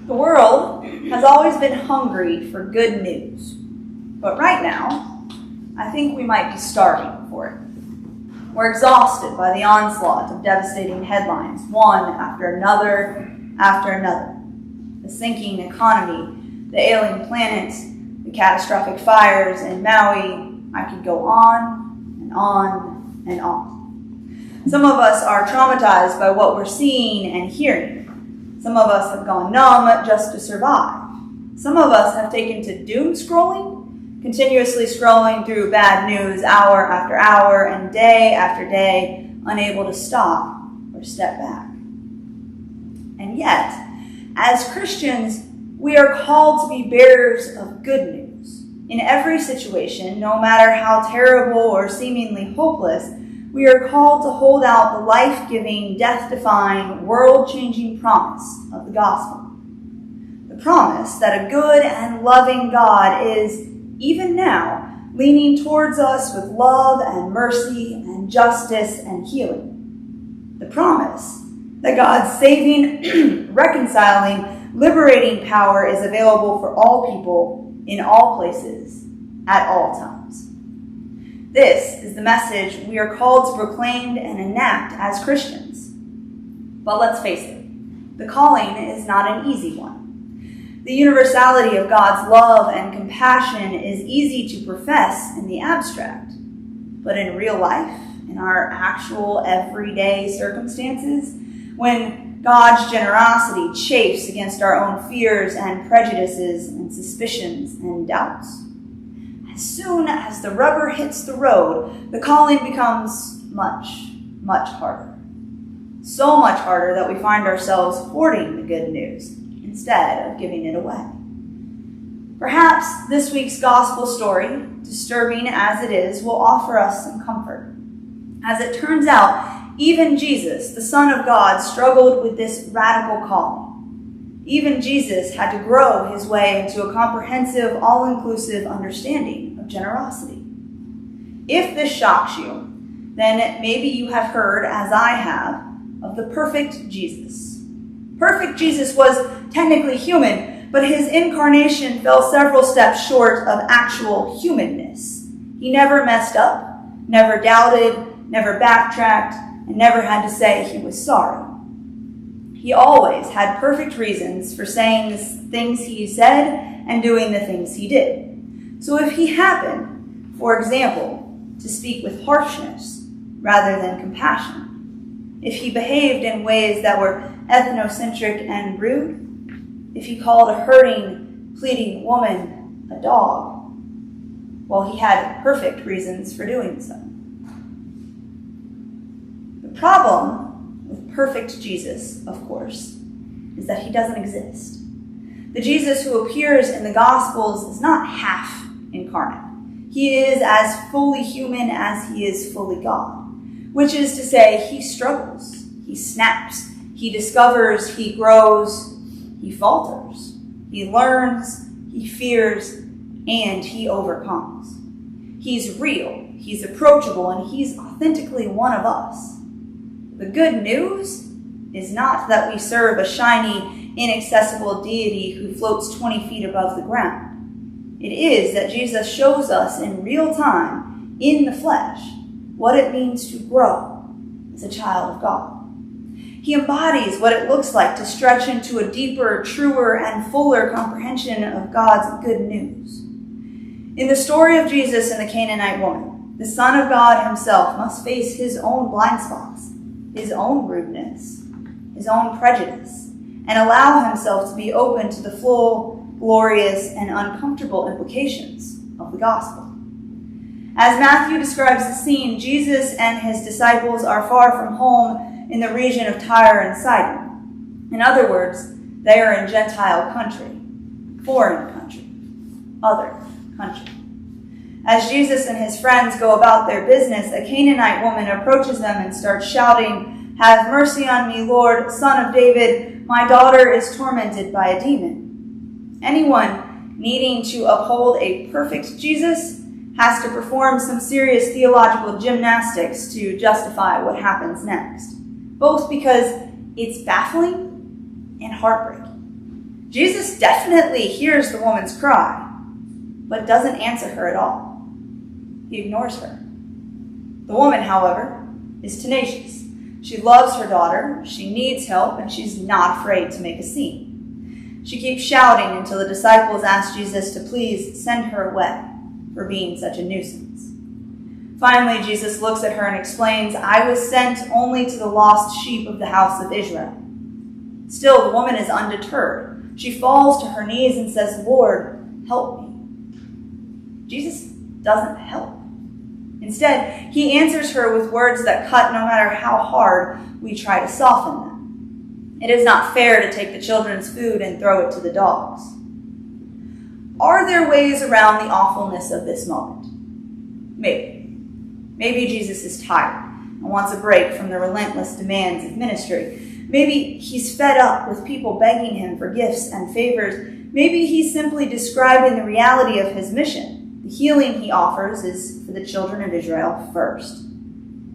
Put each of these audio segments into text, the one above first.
The world has always been hungry for good news, but right now, I think we might be starving for it. We're exhausted by the onslaught of devastating headlines, one after another after another. The sinking economy, the ailing planet, the catastrophic fires in Maui. I could go on and on and on. Some of us are traumatized by what we're seeing and hearing. Some of us have gone numb just to survive. Some of us have taken to doom scrolling, continuously scrolling through bad news hour after hour and day after day, unable to stop or step back. And yet, as Christians, we are called to be bearers of good news. In every situation, no matter how terrible or seemingly hopeless, we are called to hold out the life-giving, death-defying, world-changing promise of the gospel. The promise that a good and loving God is, even now, leaning towards us with love and mercy and justice and healing. The promise that God's saving, reconciling, liberating power is available for all people in all places at all times. This is the message we are called to proclaim and enact as Christians. But let's face it, the calling is not an easy one. The universality of God's love and compassion is easy to profess in the abstract. But in real life, in our actual everyday circumstances, when God's generosity chafes against our own fears and prejudices and suspicions and doubts, as soon as the rubber hits the road, the calling becomes much, much harder. So much harder that we find ourselves hoarding the good news instead of giving it away. Perhaps this week's gospel story, disturbing as it is, will offer us some comfort. As it turns out, even Jesus, the Son of God, struggled with this radical calling. Even Jesus had to grow his way into a comprehensive, all-inclusive understanding of generosity. If this shocks you, then maybe you have heard, as I have, of the perfect Jesus. Perfect Jesus was technically human, but his incarnation fell several steps short of actual humanness. He never messed up, never doubted, never backtracked, and never had to say he was sorry. He always had perfect reasons for saying the things he said and doing the things he did. So if he happened, for example, to speak with harshness rather than compassion, if he behaved in ways that were ethnocentric and rude, if he called a hurting, pleading woman a dog, well, he had perfect reasons for doing so. The problem with perfect Jesus, of course, is that he doesn't exist. The Jesus who appears in the Gospels is not half incarnate. He is as fully human as he is fully God, which is to say, he struggles, he snaps, he discovers, he grows, he falters, he learns, he fears, and he overcomes. He's real, he's approachable, and he's authentically one of us. The good news is not that we serve a shiny, inaccessible deity who floats 20 feet above the ground. It is that Jesus shows us in real time, in the flesh, what it means to grow as a child of God. He embodies what it looks like to stretch into a deeper, truer, and fuller comprehension of God's good news. In the story of Jesus and the Canaanite woman, the Son of God himself must face his own blind spots, his own rudeness, his own prejudice, and allow himself to be open to the full, glorious, and uncomfortable implications of the gospel. As Matthew describes the scene, Jesus and his disciples are far from home in the region of Tyre and Sidon. In other words, they are in Gentile country, foreign country, other country. As Jesus and his friends go about their business, a Canaanite woman approaches them and starts shouting, "Have mercy on me, Lord, Son of David. My daughter is tormented by a demon." Anyone needing to uphold a perfect Jesus has to perform some serious theological gymnastics to justify what happens next, both because It's baffling and heartbreaking. Jesus definitely hears the woman's cry, but doesn't answer her at all. He ignores her. The woman, however, is tenacious. She loves her daughter, she needs help, and she's not afraid to make a scene. She keeps shouting until the disciples ask Jesus to please send her away for being such a nuisance. Finally, Jesus looks at her and explains, "I was sent only to the lost sheep of the house of Israel." Still, the woman is undeterred. She falls to her knees and says, "Lord, help me." Jesus doesn't help. Instead, he answers her with words that cut no matter how hard we try to soften them. It is not fair to take the children's food and throw it to the dogs. Are there ways around the awfulness of this moment? Maybe. Maybe Jesus is tired and wants a break from the relentless demands of ministry. Maybe he's fed up with people begging him for gifts and favors. Maybe he's simply describing the reality of his mission. The healing he offers is for the children of Israel first.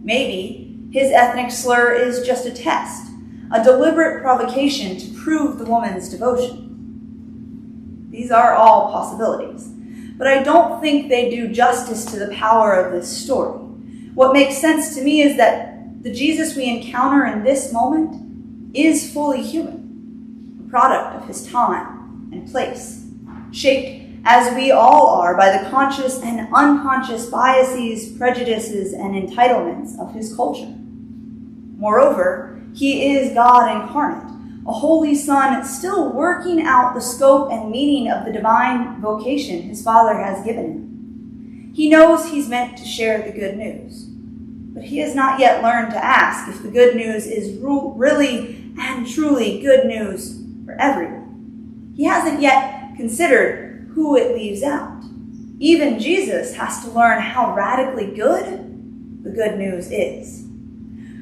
Maybe his ethnic slur is just a test, a deliberate provocation to prove the woman's devotion. These are all possibilities, but I don't think they do justice to the power of this story. What makes sense to me is that the Jesus we encounter in this moment is fully human, a product of his time and place, shaped as we all are by the conscious and unconscious biases, prejudices, and entitlements of his culture. Moreover, he is God incarnate, a holy Son still working out the scope and meaning of the divine vocation his Father has given him. He knows he's meant to share the good news, but he has not yet learned to ask if the good news is really and truly good news for everyone. He hasn't yet considered who it leaves out. Even Jesus has to learn how radically good the good news is.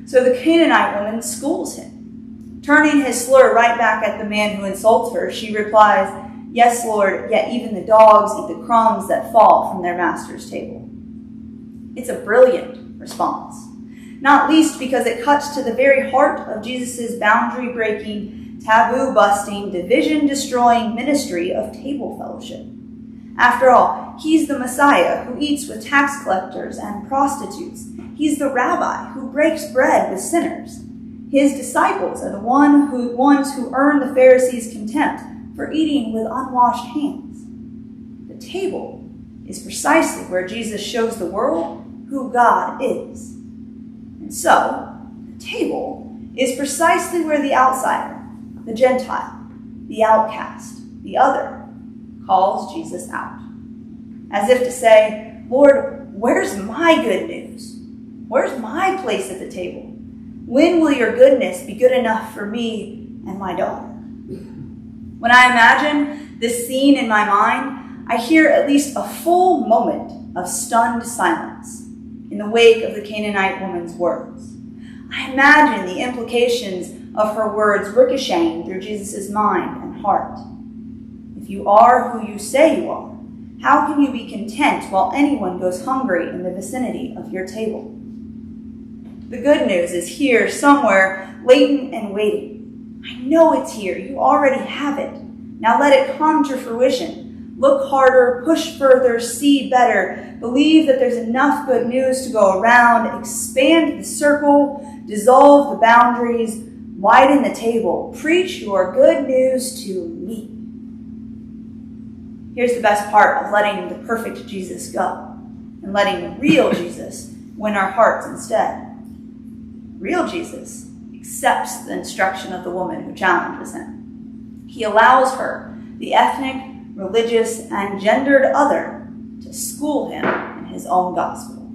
So the Canaanite woman schools him. Turning his slur right back at the man who insults her, she replies, "Yes, Lord, yet even the dogs eat the crumbs that fall from their master's table." It's a brilliant response, not least because it cuts to the very heart of Jesus' boundary-breaking, taboo-busting, division-destroying ministry of table fellowship. After all, he's the Messiah who eats with tax collectors and prostitutes. He's the rabbi who breaks bread with sinners. His disciples are the ones who earn the Pharisees' contempt for eating with unwashed hands. The table is precisely where Jesus shows the world who God is. And so, the table is precisely where the outsider, the Gentile, the outcast, the other, calls Jesus out. As if to say, "Lord, where's my good news? Where's my place at the table? When will your goodness be good enough for me and my daughter?" When I imagine this scene in my mind, I hear at least a full moment of stunned silence in the wake of the Canaanite woman's words. I imagine the implications of her words ricocheting through Jesus' mind and heart. If you are who you say you are, how can you be content while anyone goes hungry in the vicinity of your table? The good news is here somewhere, latent and waiting. I know it's here. You already have it. Now let it come to fruition. Look harder, push further, see better. Believe that there's enough good news to go around. Expand the circle, dissolve the boundaries, widen the table. Preach your good news to me. Here's the best part of letting the perfect Jesus go and letting the real Jesus win our hearts instead. Real Jesus accepts the instruction of the woman who challenges him. He allows her, the ethnic, religious, and gendered other, to school him in his own gospel,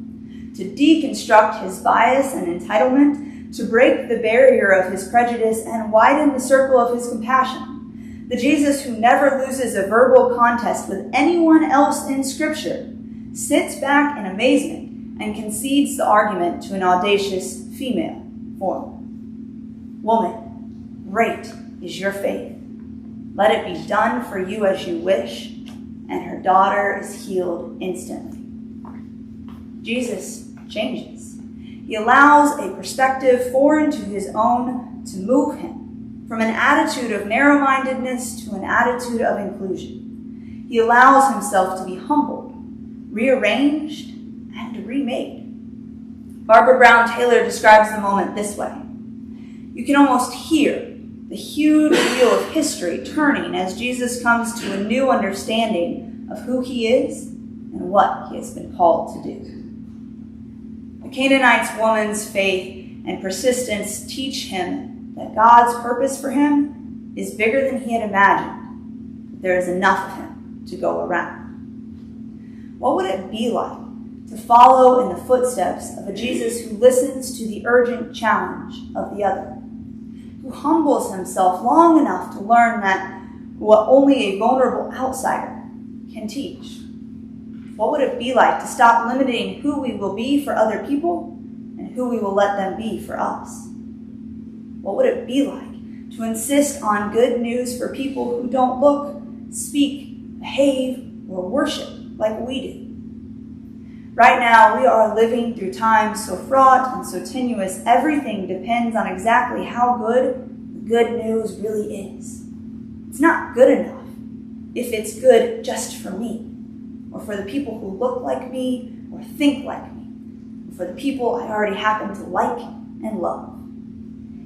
to deconstruct his bias and entitlement, to break the barrier of his prejudice and widen the circle of his compassion. The Jesus who never loses a verbal contest with anyone else in Scripture sits back in amazement and concedes the argument to an audacious female form. "Woman, great is your faith. Let it be done for you as you wish," and her daughter is healed instantly. Jesus changes. He allows a perspective foreign to his own to move him from an attitude of narrow-mindedness to an attitude of inclusion. He allows himself to be humbled, rearranged, and remade. Barbara Brown Taylor describes the moment this way. You can almost hear the huge wheel of history turning as Jesus comes to a new understanding of who he is and what he has been called to do. The Canaanite woman's faith and persistence teach him that God's purpose for him is bigger than he had imagined. There is enough of him to go around. What would it be like to follow in the footsteps of a Jesus who listens to the urgent challenge of the other, who humbles himself long enough to learn that what only a vulnerable outsider can teach? What would it be like to stop limiting who we will be for other people and who we will let them be for us? What would it be like to insist on good news for people who don't look, speak, behave, or worship like we do? Right now, we are living through times so fraught and so tenuous, everything depends on exactly how good the good news really is. It's not good enough if it's good just for me, or for the people who look like me or think like me, or for the people I already happen to like and love.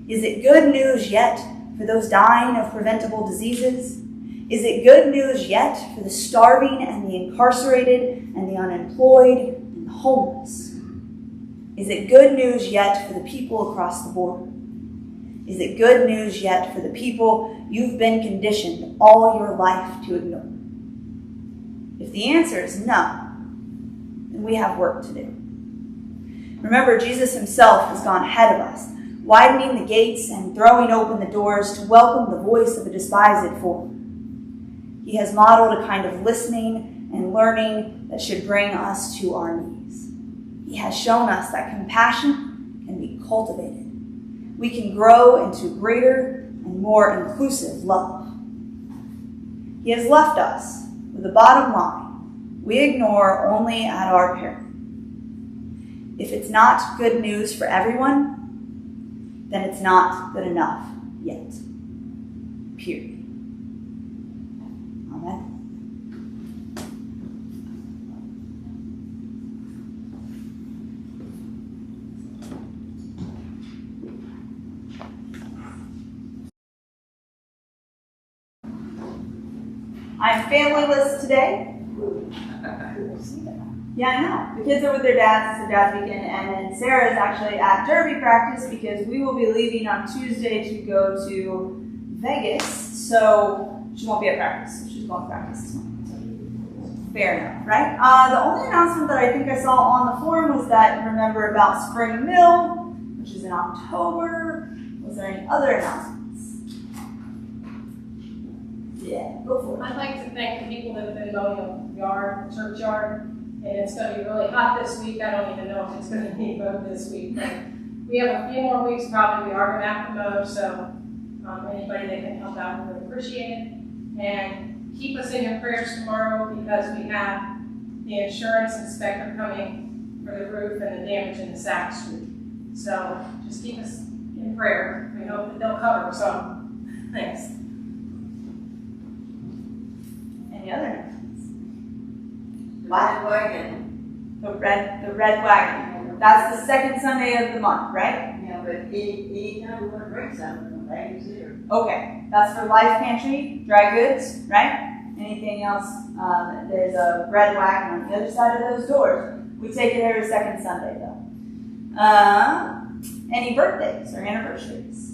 Is it good news yet for those dying of preventable diseases? Is it good news yet for the starving and the incarcerated and the unemployed and the homeless? Is it good news yet for the people across the border? Is it good news yet for the people you've been conditioned all your life to ignore? If the answer is no, then we have work to do. Remember, Jesus himself has gone ahead of us, widening the gates and throwing open the doors to welcome the voice of a despised foreigner. He has modeled a kind of listening and learning that should bring us to our knees. He has shown us that compassion can be cultivated. We can grow into greater and more inclusive love. He has left us with the bottom line we ignore only at our peril. If it's not good news for everyone, then it's not good enough yet. Period. Amen. I'm familyless today. Yeah, I know. The kids are with their dads. It's their dad's weekend. And then Sarah is actually at Derby practice because we will be leaving on Tuesday to go to Vegas. So she won't be at practice. So she's going to practice this morning. Fair enough, right? The only announcement that I think I saw on the forum was that remember about Spring Mill, which is in October. Was there any other announcements? Yeah, go for it. I'd like to thank the people that have been mowing the yard, churchyard, and it's going to be really hot this week. I don't even know if it's going to be mowed this week, but we have a few more weeks probably. We are going to have to mow, so anybody that can help out, we would appreciate it. And keep us in your prayers tomorrow because we have the insurance inspector coming for the roof and the damage in the Sack Street. So just keep us in prayer. We hope that they'll cover some. Thanks. Any other announcements? Red wagon. The red wagon. That's the second Sunday of the month, right? Yeah, but anytime we want to bring something, the wagon's there. Okay, that's for Life Pantry, dry goods, right? Anything else? There's a red wagon on the other side of those doors. We take it every second Sunday, though. Any birthdays or anniversaries?